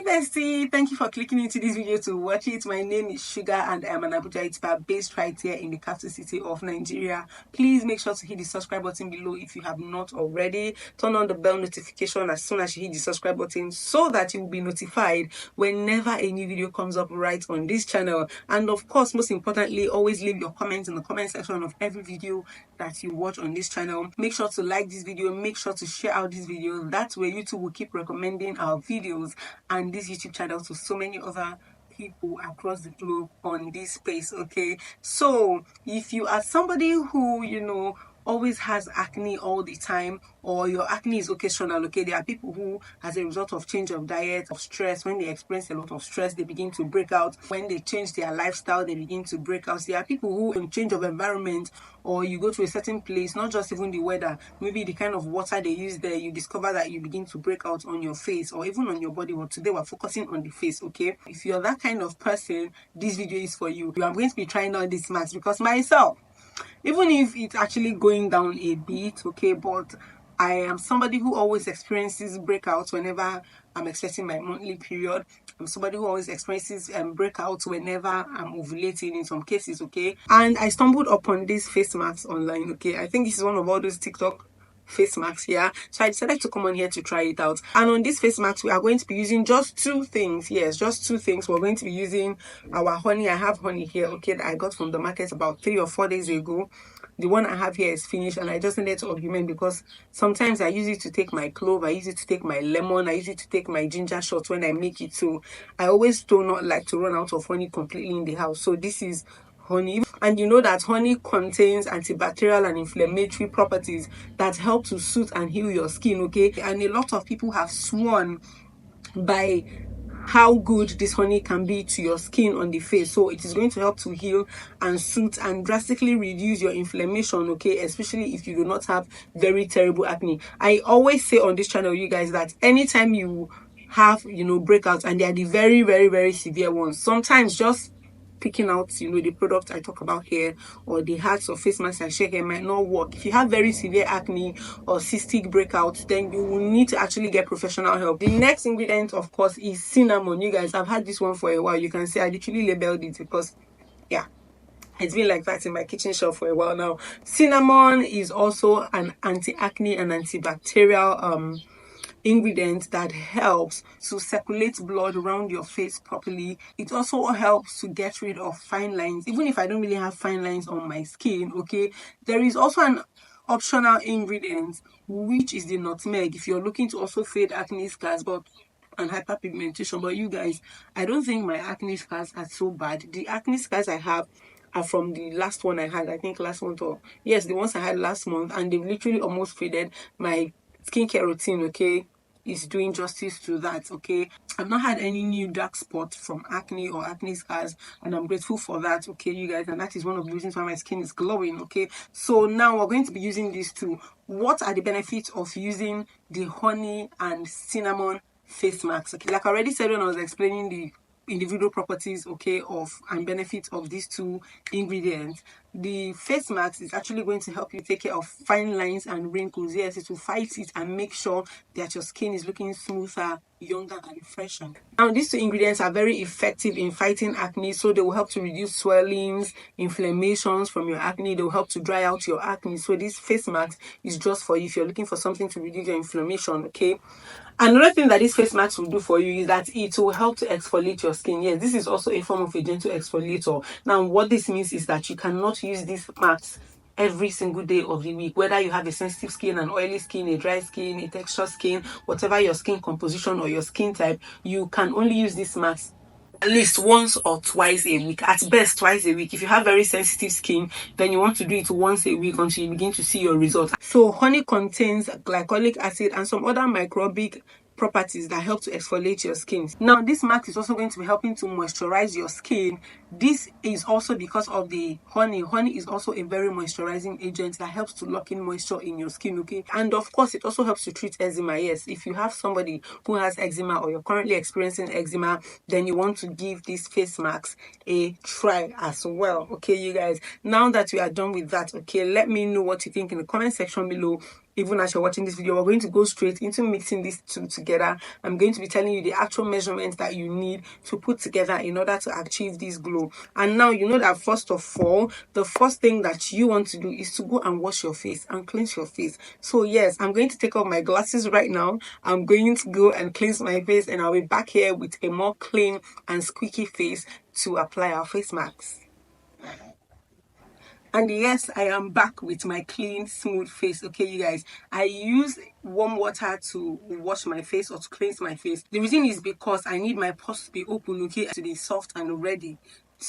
bestie, thank you for clicking into this video to watch it. My name is Shuga and I'm an Abuja YouTuber based right here in the capital city of Nigeria. Please make sure to hit the subscribe button below if you have not already. Turn on the bell notification as soon as you hit the subscribe button so that you will be notified whenever a new video comes up right on this channel. And of course, most importantly, always leave your comments in the comment section of every video that you watch on this channel. Make sure to like this video, make sure to share out this video. That way YouTube will keep recommending our videos and this YouTube channel to so many other people across the globe on this space. Okay, so if you are somebody who always has acne all the time, or your acne is occasional, okay, there are people who, as a result of change of diet, of stress, when they experience a lot of stress, they begin to break out. When they change their lifestyle, they begin to break out. There are people who, in change of environment, or you go to a certain place, not just even the weather, maybe the kind of water they use there, you discover that you begin to break out on your face or even on your body. But today we're focusing on the face. Okay, if you're that kind of person, this video is for you. I'm going to be trying out this mask because myself, even if it's actually going down a bit, okay, but I am somebody who always experiences breakouts whenever I'm expecting my monthly period. I'm somebody who always experiences breakouts whenever I'm ovulating in some cases, okay. And I stumbled upon this face mask online, okay. I think this is one of all those TikTok face masks, yeah. So I decided to come on here to try it out. And on this face mask, we are going to be using just two things. Yes, just two things. We're going to be using our honey. I have honey here, okay, that I got from the market about 3 or 4 days ago. The one I have here is finished, and I just needed to augment because sometimes I use it to take my clove, I use it to take my lemon, I use it to take my ginger shots when I make it. So I always do not like to run out of honey completely in the house. So this is honey, and you know that honey contains antibacterial and inflammatory properties that help to soothe and heal your skin, okay. And a lot of people have sworn by how good this honey can be to your skin on the face. So it is going to help to heal and soothe and drastically reduce your inflammation, okay, especially if you do not have very terrible acne. I always say on this channel, you guys, that anytime you have breakouts, and they are the very, very, very severe ones, sometimes just picking out the product I talk about here or the hacks or face masks I share here might not work. If you have very severe acne or cystic breakouts, then you will need to actually get professional help. The next ingredient, of course, is cinnamon. You guys, I've had this one for a while. You can see I literally labeled it because yeah, it's been like that in my kitchen shelf for a while now. Cinnamon is also an anti-acne and antibacterial ingredient that helps to circulate blood around your face properly. It also helps to get rid of fine lines. Even if I don't really have fine lines on my skin, okay, there is also an optional ingredient, which is the nutmeg, if you're looking to also fade acne scars and hyperpigmentation. But you guys, I don't think my acne scars are so bad. The acne scars I have are from the last one I had, I think last month, or yes, the ones I had last month, and they've literally almost faded. My skincare routine, okay, is doing justice to that, okay. I've not had any new dark spots from acne or acne scars, and I'm grateful for that, okay, you guys. And that is one of the reasons why my skin is glowing, okay. So now we're going to be using these two. What are the benefits of using the honey and cinnamon face mask? Okay, like I already said when I was explaining the individual properties, okay, of and benefits of these two ingredients, the face mask is actually going to help you take care of fine lines and wrinkles. Yes, it will fight it and make sure that your skin is looking smoother, younger, and fresher. Now, these two ingredients are very effective in fighting acne, so they will help to reduce swellings, inflammations from your acne. They will help to dry out your acne. So this face mask is just for you if you're looking for something to reduce your inflammation, okay. Another thing that this face mask will do for you is that it will help to exfoliate your skin. Yes, this is also a form of a gentle exfoliator. Now, what this means is that you cannot use this mask every single day of the week, whether you have a sensitive skin, an oily skin, a dry skin, a textured skin, whatever your skin composition or your skin type, you can only use this mask at least once or twice a week, at best twice a week. If you have very sensitive skin, then you want to do it once a week until you begin to see your results. So honey contains glycolic acid and some other microbic properties that help to exfoliate your skin. Now, this mask is also going to be helping to moisturize your skin This is also because of the honey. Honey is also a very moisturizing agent that helps to lock in moisture in your skin, okay? And of course, it also helps to treat eczema. Yes, if you have somebody who has eczema or you're currently experiencing eczema, then you want to give these face masks a try as well, okay, you guys? Now that we are done with that, okay, let me know what you think in the comment section below. Even as you're watching this video, we're going to go straight into mixing these two together. I'm going to be telling you the actual measurements that you need to put together in order to achieve this glow. And now you know that first of all, the first thing that you want to do is to go and wash your face and cleanse your face. So yes, I'm going to take off my glasses right now. I'm going to go and cleanse my face, and I'll be back here with a more clean and squeaky face to apply our face masks. And yes, I am back with my clean, smooth face. Okay, you guys, I use warm water to wash my face or to cleanse my face. The reason is because I need my pores to be open, okay, to be soft and ready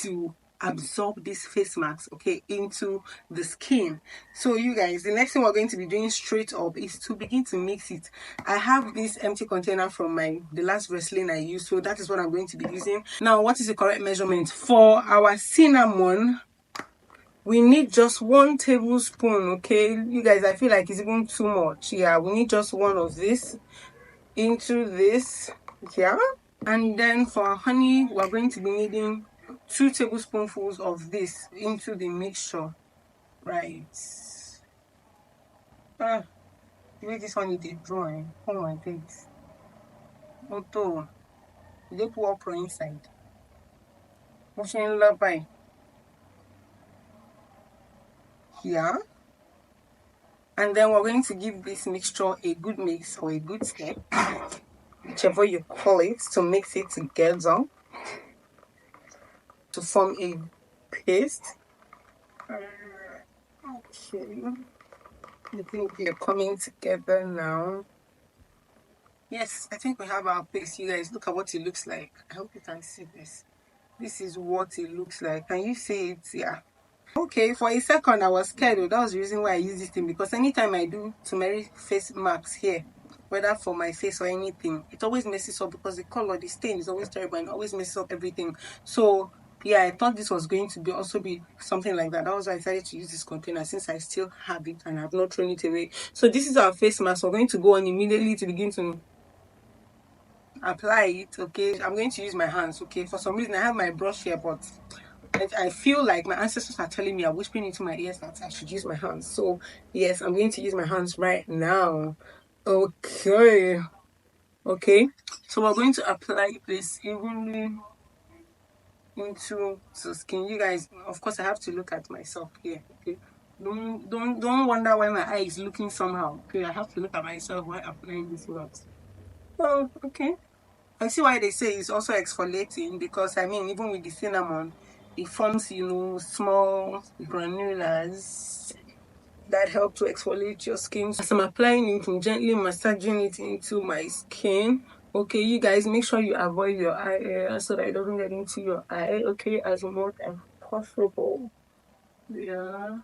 to absorb this face mask, okay, into the skin. So you guys, the next thing we're going to be doing straight up is to begin to mix it. I have this empty container from the last Vaseline I used, so that is what I'm going to be using. Now, what is the correct measurement for our cinnamon? We need just 1 tablespoon, okay? You guys, I feel like it's even too much. Yeah, we need just 1 of this into this, yeah? And then for honey, we're going to be needing 2 tablespoonfuls of this into the mixture, right? The way this honey is drawing, oh my goodness. Although, they put okra inside. Motion love by. Yeah. And then we're going to give this mixture a good mix or a good step, whichever you call it, to mix it together to form a paste. Okay, I think they're coming together now. Yes, I think we have our paste. You guys, look at what it looks like. I hope you can see this. This is what it looks like. Can you see it? Yeah. Okay, for a second I was scared. That was the reason why I use this thing, because anytime I do turmeric face masks here, whether for my face or anything, it always messes up because the color, the stain is always terrible and always messes up everything. So yeah, I thought this was going to be also be something like that. That was why I decided to use this container, since I still have it and I have not thrown it away. So this is our face mask. We're going to go on immediately to begin to apply it. Okay, I'm going to use my hands. Okay, for some reason I have my brush here, but I feel like my ancestors are telling me, are whispering into my ears that I should use my hands. So yes, I'm going to use my hands right now. Okay, so we're going to apply this evenly into the skin. You guys, of course, I have to look at myself here. Okay, don't wonder why my eye is looking somehow. Okay, I have to look at myself while applying this wax. Oh, okay. I see why they say it's also exfoliating, because I mean, even with the cinnamon, it forms, you know, small granules that help to exfoliate your skin. As I'm applying it, I'm gently massaging it into my skin. Okay, you guys, make sure you avoid your eye area so that it doesn't get into your eye, okay, as much as possible. Yeah.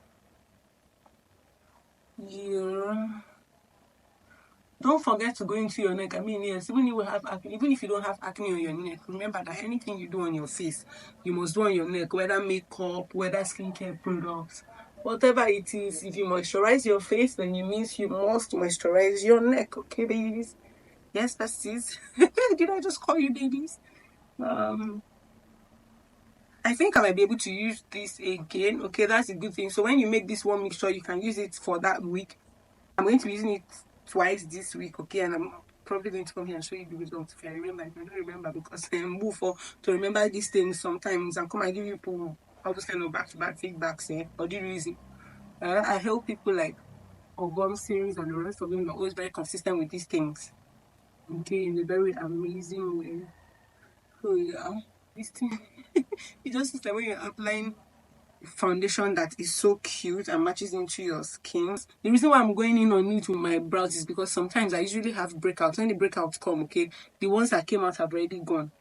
Don't forget to go into your neck. I mean, yes, even if you have acne, even if you don't have acne on your neck, remember that anything you do on your face, you must do on your neck, whether makeup, whether skincare products, whatever it is. If you moisturize your face, then it means you must moisturize your neck, okay, babies? Yes, besties. Did I just call you babies? I think I might be able to use this again. Okay, that's a good thing. So when you make this one mixture, you can use it for that week. I'm going to be using it twice this week, okay, and I'm probably going to come here and show you the results if I remember. If I don't remember, because I'm move for to remember these things sometimes and come and give people all those kind of back-to-back feedbacks, or the reason. I help people like Obama series and the rest of them are always very consistent with these things, okay, in a very amazing way. So yeah, this thing it just looks like when you're applying foundation that is so cute and matches into your skin. The reason why I'm going in on it with my brows is because sometimes I usually have breakouts. When the breakouts come, okay, the ones that came out have already gone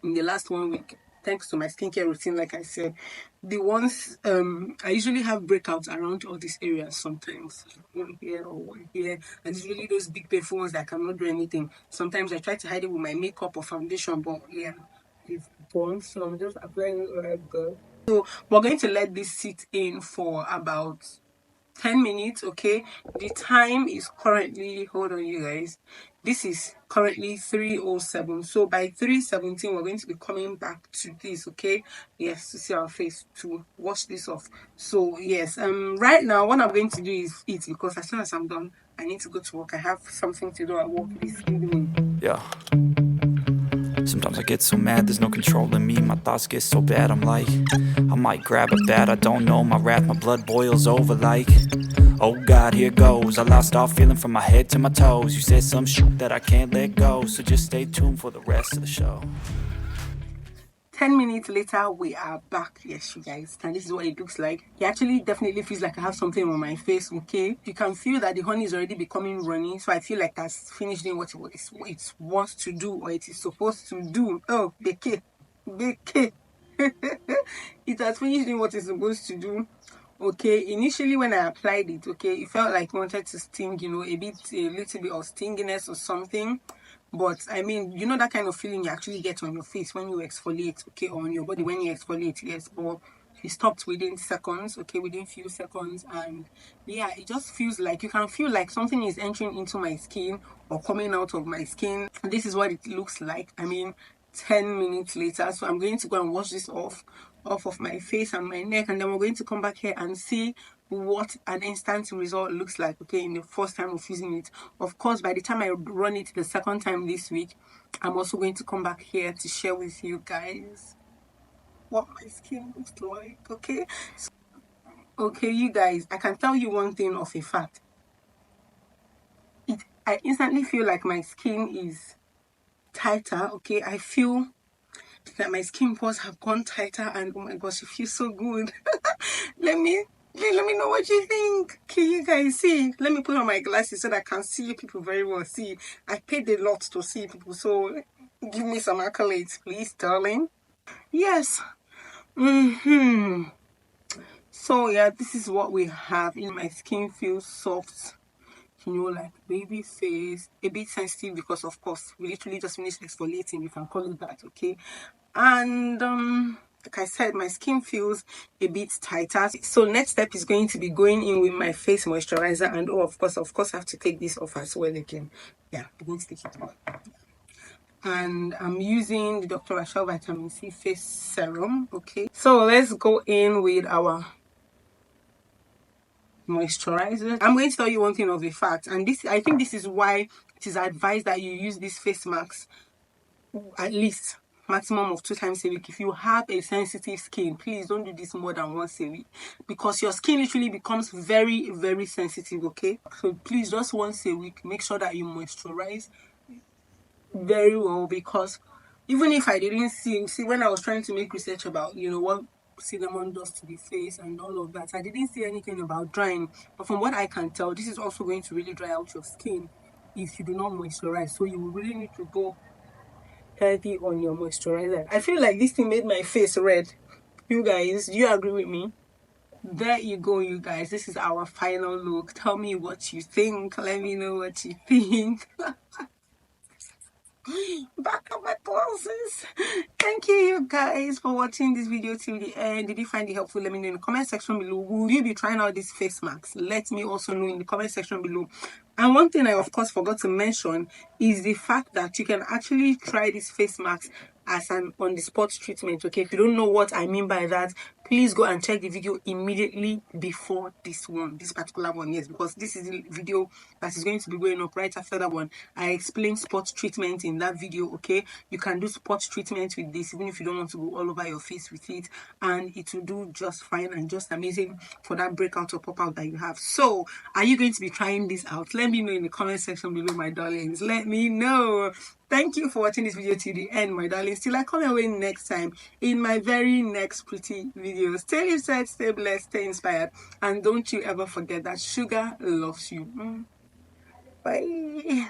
in the last 1 week, thanks to my skincare routine. Like I said, the ones I usually have breakouts around all these areas, sometimes one here or one here, and it's really those big painful ones that I cannot do anything. Sometimes I try to hide it with my makeup or foundation, but yeah, upon, so I'm just applying it like that. So we're going to let this sit in for about 10 minutes. Okay, the time is currently, hold on you guys, this is currently 3:07, so by 3:17 we're going to be coming back to this. Okay, yes, to see our face, to wash this off. So yes, right now what I'm going to do is eat, because as soon as I'm done I need to go to work. I have something to do at work this evening. Yeah. Sometimes I get so mad, there's no controlling me. My thoughts get so bad, I'm like, I might grab a bat, I don't know. My wrath, my blood boils over like, oh God, here goes. I lost all feeling from my head to my toes. You said some shit that I can't let go, so just stay tuned for the rest of the show. 10 minutes later, we are back. Yes, you guys, and this is what it looks like. It actually definitely feels like I have something on my face. Okay, you can feel that the honey is already becoming runny, so I feel like that's finished doing what it wants to do, or it is supposed to do. Oh, beke. It has finished doing what it's supposed to do. Okay, initially when I applied it, okay, it felt like it wanted to sting, you know, a little bit of stinginess or something. But I mean, you know, that kind of feeling you actually get on your face when you exfoliate, okay, or on your body when you exfoliate, yes. But it stopped within seconds, okay, within few seconds. And yeah, it just feels like, you can feel like something is entering into my skin or coming out of my skin. This is what it looks like. I mean, 10 minutes later. So I'm going to go and wash this off of my face and my neck, and then we're going to come back here and see what an instant result looks like, okay, in the first time of using it. Of course, by the time I run it the second time this week, I'm also going to come back here to share with you guys what my skin looks like. Okay, so, okay, you guys, I can tell you one thing of a fact. I instantly feel like my skin is tighter. Okay, I feel that my skin pores have gone tighter, and oh my gosh, it feels so good. let me know what you think. Can you guys see? Let me put on my glasses so that I can see people very well. See, I paid a lot to see people, so give me some accolades, please, darling. Yes. So yeah, this is what we have. In my skin feels soft, you know, like baby face, a bit sensitive because of course we literally just finished exfoliating, you can call it that. Okay, and like I said, my skin feels a bit tighter. So next step is going to be going in with my face moisturizer, and oh, of course I have to take this off as well again. Yeah, I'm going to take it off. And I'm using the Dr. Rachel Vitamin C Face Serum. Okay, so let's go in with our moisturizer. I'm going to tell you one thing of a fact, and this, I think this is why it is advised that you use this face mask at least maximum of 2 times a week. If you have a sensitive skin, please don't do this more than once a week, because your skin literally becomes very, very sensitive. Okay, so please, just once a week, make sure that you moisturize very well, because even if I didn't see when I was trying to make research about, you know, what cinnamon does to the face and all of that, I didn't see anything about drying. But from what I can tell, this is also going to really dry out your skin if you do not moisturize. So you will really need to go heavy on your moisturizer. I feel like this thing made my face red. You guys, do you agree with me? There you go, you guys. This is our final look. Tell me what you think. Let me know what you think. Back up my glasses. Thank you guys for watching this video till the end. Did you find it helpful? Let me know in the comment section below. Will you be trying out this face mask? Let me also know in the comment section below. And one thing I of course forgot to mention is the fact that you can actually try this face mask as an on-the-spot treatment. Okay, if you don't know what I mean by that, please go and check the video immediately before this particular one. Yes, because this is the video that is going to be going up right after that one. I explained spot treatment in that video. Okay, you can do spot treatment with this even if you don't want to go all over your face with it, and it will do just fine and just amazing for that breakout or pop out that you have. So are you going to be trying this out? Let me know in the comment section below, my darlings. Let me know. Thank you for watching this video till the end, my darlings. Till I come your way next time in my very next pretty video. Stay safe, stay blessed, stay inspired, and don't you ever forget that sugar loves you. Bye.